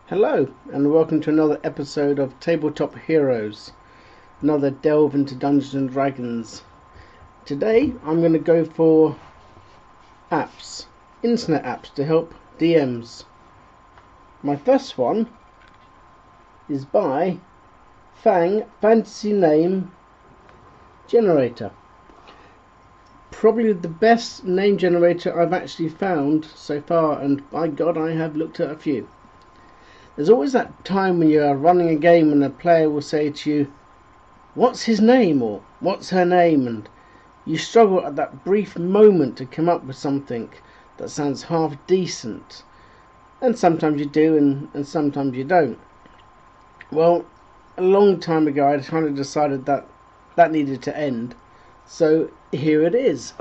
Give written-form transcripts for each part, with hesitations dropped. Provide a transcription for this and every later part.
Hello and welcome to another episode of Tabletop Heroes, another delve into Dungeons and Dragons. Today I'm going to go for apps, internet apps to help DMs. My first one is by Fang Fantasy Name Generator. Probably the best name generator I've actually found so far, and by God I have looked at a few. There's always that time when you're running a game and a player will say to you, "What's his name?" or "What's her name?" and you struggle at that brief moment to come up with something that sounds half decent. And sometimes you do and sometimes you don't. Well, a long time ago I kind of decided that needed to end. So here it is.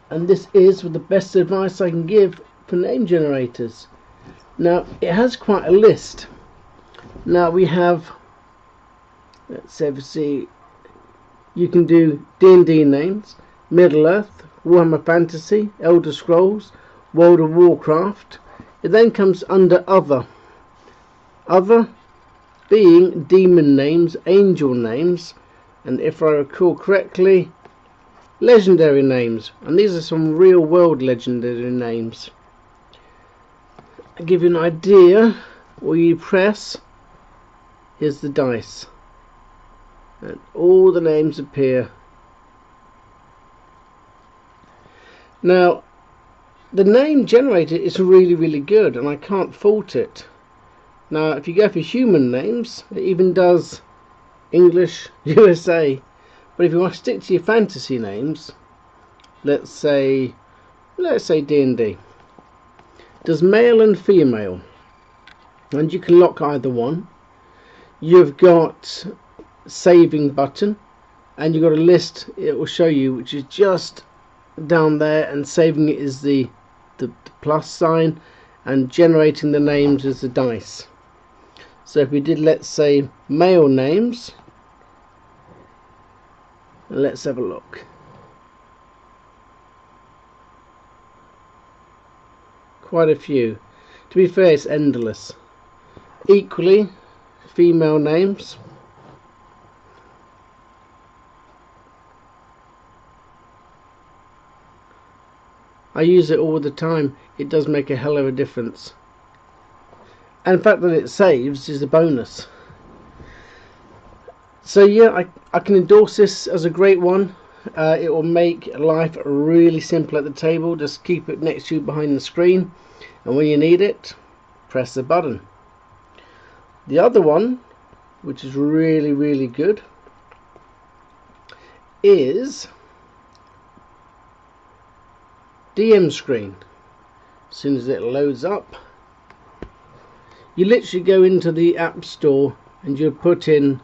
And this is with the best advice I can give for name generators. Now, it has quite a list. Now we have, let's see, you can do D&D names, Middle-earth, Warhammer Fantasy, Elder Scrolls, World of Warcraft. It then comes under Other. Other being demon names, angel names, and if I recall correctly, legendary names. And these are some real world legendary names. To give you an idea, all you press, here's the dice, and all the names appear. Now, the name generator is really good, and I can't fault it. Now, if you go for human names, it even does English, USA. But if you want to stick to your fantasy names, let's say D&D. Does male and female, and you can lock either one. You've got saving button, and you've got a list it will show you, which is just down there, and saving it is the plus sign, and generating the names is the dice. So if we did, let's say, male names, let's have a look. Quite a few. To be fair, it's endless. Equally, female names. I use it all the time. It does make a hell of a difference. And the fact that it saves is a bonus. So yeah, I can endorse this as a great one. It will make life really simple at the table. Just keep it next to you behind the screen, and when you need it, press the button. The other one, which is really good, is DM screen. As soon as it loads up, you literally go into the App Store and you put in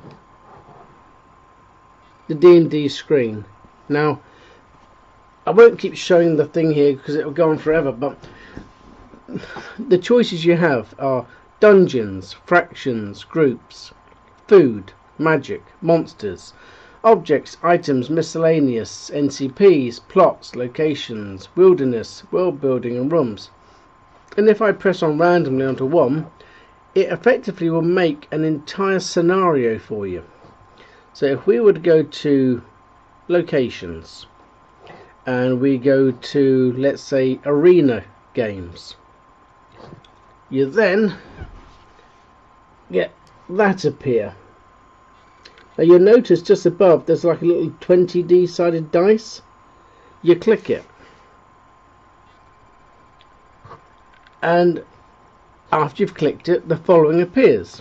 the D&D screen. Now, I won't keep showing the thing here because it will go on forever, but the choices you have are dungeons, fractions, groups, food, magic, monsters, objects, items, miscellaneous, NCPs, plots, locations, wilderness, world building and rooms. And if I press on randomly onto one, it effectively will make an entire scenario for you. So if we were to go to locations and we go to, let's say, arena games, you then get that appear. Now you'll notice just above there's like a little 20D sided dice. You click it, and after you've clicked it, the following appears.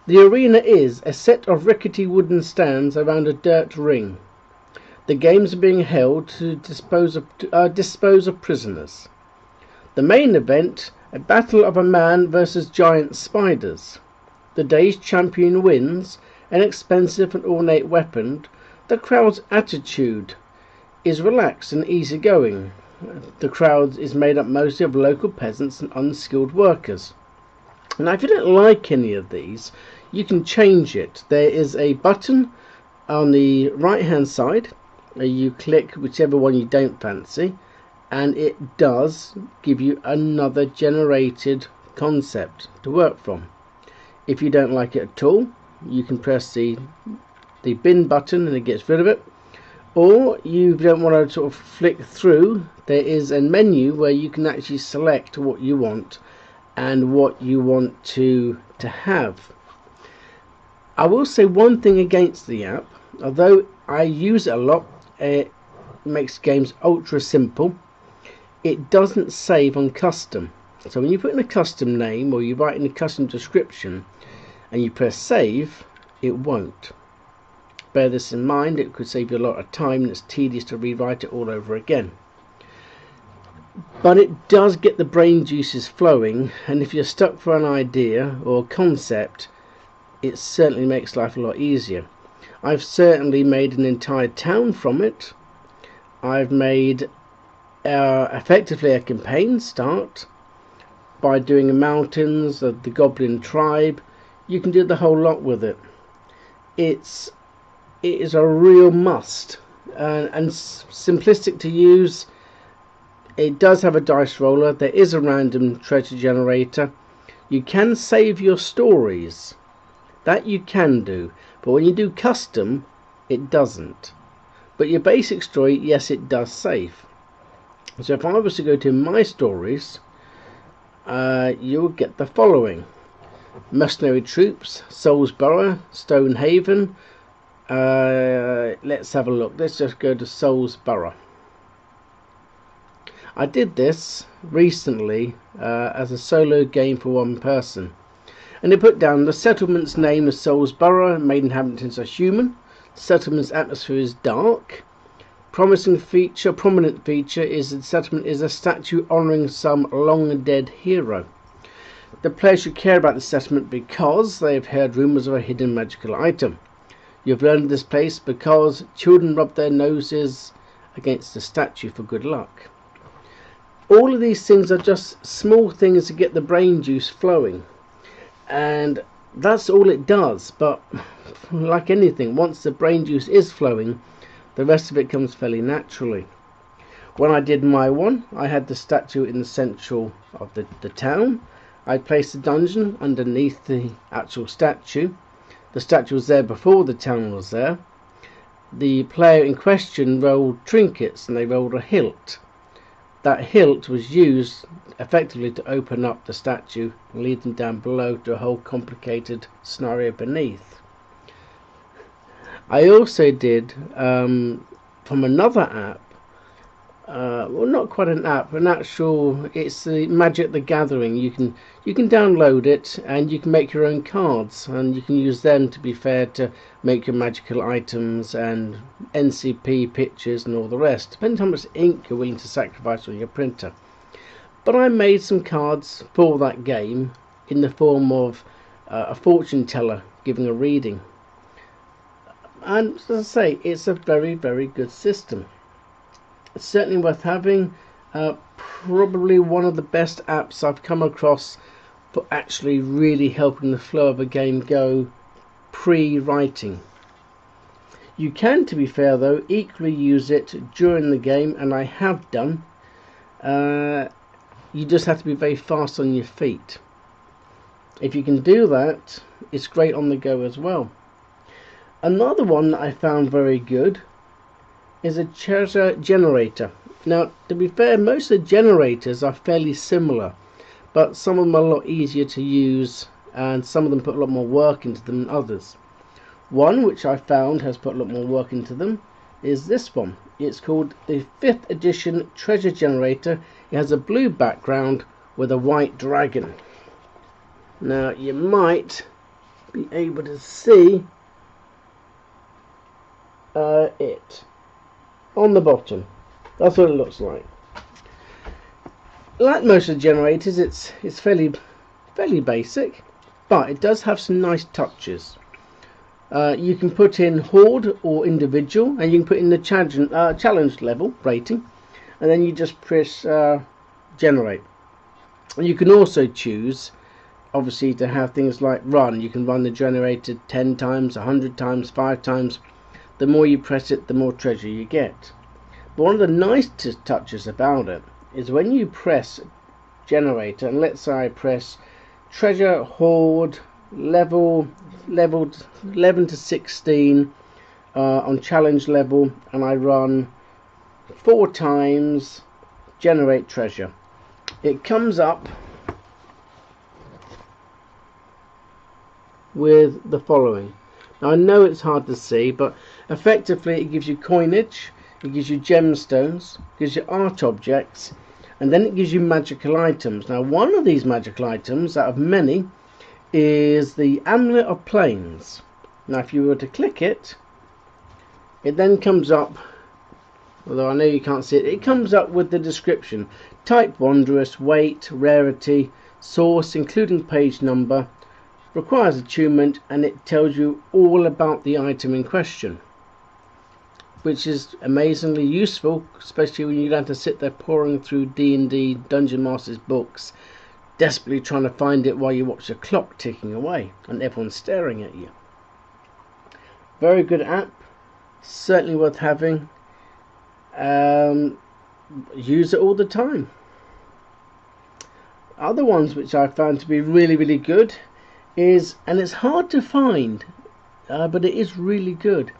The arena is a set of rickety wooden stands around a dirt ring. The games are being held to dispose of prisoners. The main event, a battle of a man versus giant spiders. The day's champion wins, an expensive and ornate weapon. The crowd's attitude is relaxed and easygoing. The crowd is made up mostly of local peasants and unskilled workers. Now, if you don't like any of these, you can change it. There is a button on the right hand side. You click whichever one you don't fancy, and it does give you another generated concept to work from. If you don't like it at all, you can press the bin button and it gets rid of it. Or you don't want to sort of flick through, there is a menu where you can actually select what you want and what you want to have. I will say one thing against the app. Although I use it a lot, it makes games ultra simple. It doesn't save on custom. So when you put in a custom name or you write in a custom description and you press save, it won't. Bear this in mind, it could save you a lot of time and it's tedious to rewrite it all over again. But it does get the brain juices flowing, and if you're stuck for an idea or concept, it certainly makes life a lot easier. I've certainly made an entire town from it. I've made effectively a campaign start by doing the mountains of the goblin tribe. You can do the whole lot with it. It is a real must, and simplistic to use. It does have a dice roller. There is a random treasure generator. You can save your stories. That you can do, but when you do custom, it doesn't. But your basic story, yes, it does save. So if I was to go to my stories, you'll get the following: mercenary troops, Soulsborough, Stonehaven. Let's have a look. Let's just go to Soulsborough. I did this recently as a solo game for one person, and it put down the settlement's name is Soulsborough, main inhabitants are human, settlement's atmosphere is dark, prominent feature is the settlement is a statue honouring some long dead hero. The player should care about the settlement because they have heard rumours of a hidden magical item. You have learned this place because children rub their noses against the statue for good luck. All of these things are just small things to get the brain juice flowing, and that's all it does. But like anything, once the brain juice is flowing, the rest of it comes fairly naturally. When I did my one, I had the statue in the central of the town. I placed the dungeon underneath the actual statue. The statue was there before the town was there. The player in question rolled trinkets and they rolled a hilt. That hilt was used effectively to open up the statue and lead them down below to a whole complicated scenario beneath. I also did from another app, well, not quite an app, an actual, it's the Magic the Gathering. You can download it and you can make your own cards, and you can use them, to be fair, to make your magical items and NCP pictures and all the rest, depending on how much ink you're willing to sacrifice on your printer. But I made some cards for that game in the form of a fortune teller giving a reading, and as I say, it's a very, very good system. It's certainly worth having. Probably one of the best apps I've come across for actually really helping the flow of a game go pre-writing. You can, to be fair though, equally use it during the game, and I have done. You just have to be very fast on your feet. If you can do that, it's great on the go as well. Another one that I found very good is a treasure generator. Now, to be fair, most of the generators are fairly similar, but some of them are a lot easier to use, and some of them put a lot more work into them than others. One which I found has put a lot more work into them is this one. It's called the 5th edition treasure generator. It has a blue background with a white dragon. Now you might be able to see it on the bottom. That's what it looks like. Like most of the generators, it's fairly basic, but it does have some nice touches. You can put in horde or individual, and you can put in the challenge level rating, and then you just press generate. And you can also choose, obviously, to have things like run. You can run the generator 10 times, 100 times, 5 times. The more you press it, the more treasure you get. But one of the nice touches about it is when you press generator, and let's say I press treasure horde leveled 11 to 16 on challenge level, and I run 4 times generate treasure. It comes up with the following. Now I know it's hard to see, but effectively it gives you coinage, it gives you gemstones, it gives you art objects, and then it gives you magical items. Now one of these magical items out of many is the Amulet of Plains. Now if you were to click it, it then comes up, although I know you can't see it, it comes up with the description: type wondrous, weight, rarity, source including page number, requires attunement, and it tells you all about the item in question, which is amazingly useful, especially when you don't have to sit there pouring through D&D Dungeon Master's books, desperately trying to find it while you watch the clock ticking away and everyone's staring at you. Very good app, certainly worth having. Use it all the time. Other ones which I found to be really good is, and it's hard to find, but it is really good.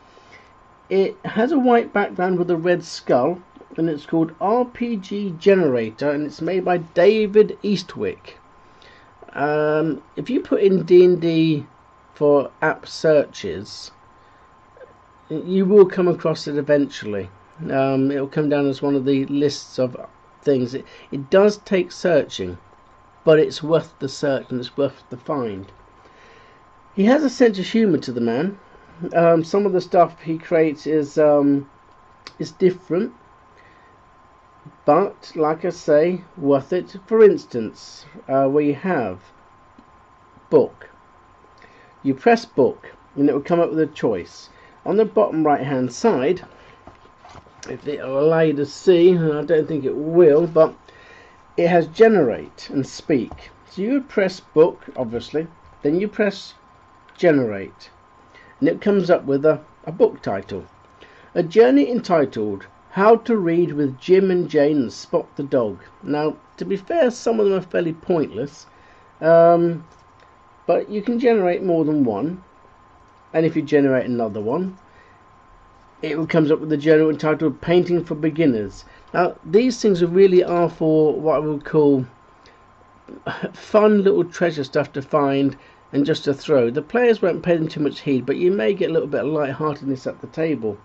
It has a white background with a red skull, and it's called RPG Generator, and it's made by David Eastwick. If you put in D&D for app searches, you will come across it eventually. It will come down as one of the lists of things. It does take searching, but it's worth the search and it's worth the find. He has a sense of humour to the man. Some of the stuff he creates is different, but like I say, worth it. For instance, we have book. You press book and it will come up with a choice. On the bottom right hand side, if it will allow you to see, and I don't think it will, but it has generate and speak. So you would press book, obviously, then you press generate, and it comes up with a book title. A journey entitled How to Read with Jim and Jane and Spot the Dog. Now, to be fair, some of them are fairly pointless, but you can generate more than one, and if you generate another one, it comes up with a journal entitled Painting for Beginners. Now, these things really are for what I would call fun little treasure stuff to find and just to throw. The players won't pay them too much heed, but you may get a little bit of lightheartedness at the table,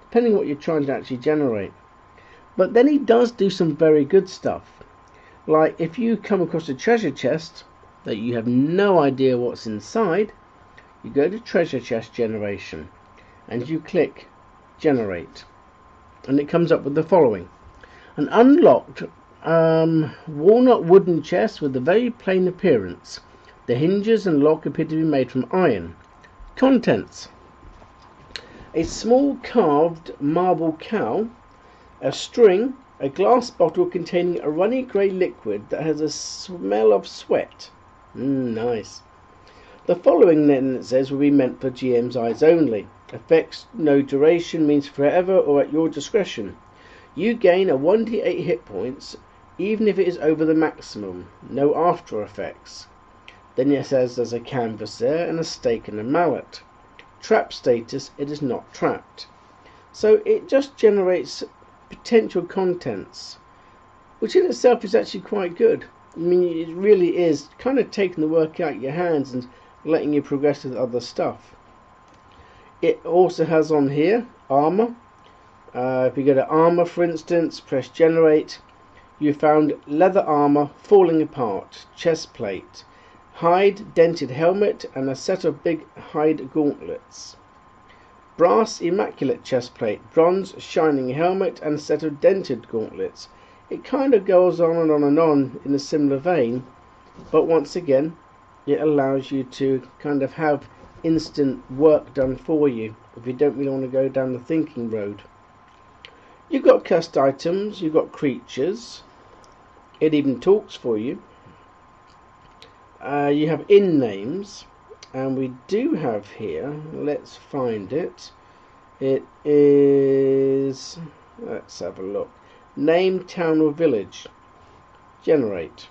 depending on what you're trying to actually generate. But then he does do some very good stuff. Like if you come across a treasure chest that you have no idea what's inside, you go to treasure chest generation and you click generate, and it comes up with the following: an unlocked walnut wooden chest with a very plain appearance. The hinges and lock appear to be made from iron. Contents: a small carved marble cow, a string, a glass bottle containing a runny grey liquid that has a smell of sweat. Nice. The following, then, it says, will be meant for GM's eyes only. Effects no duration, means forever or at your discretion. You gain a 1d8 hit points even if it is over the maximum. No after effects. Then it says there's a canvas there and a stake and a mallet. Trap status: it is not trapped. So it just generates potential contents, which in itself is actually quite good. I mean, it really is kind of taking the work out of your hands and letting you progress with other stuff. It also has on here armor. If you go to armor, for instance, press generate, you found leather armor falling apart, chest plate, hide dented helmet, and a set of big hide gauntlets. Brass immaculate chest plate, bronze shining helmet, and a set of dented gauntlets. It kind of goes on and on and on in a similar vein, but once again it allows you to kind of have instant work done for you if you don't really want to go down the thinking road. You've got cust items, you've got creatures, it even talks for you. You have in names, and we do have here, let's find it, it is, let's have a look, name, town or village, generate.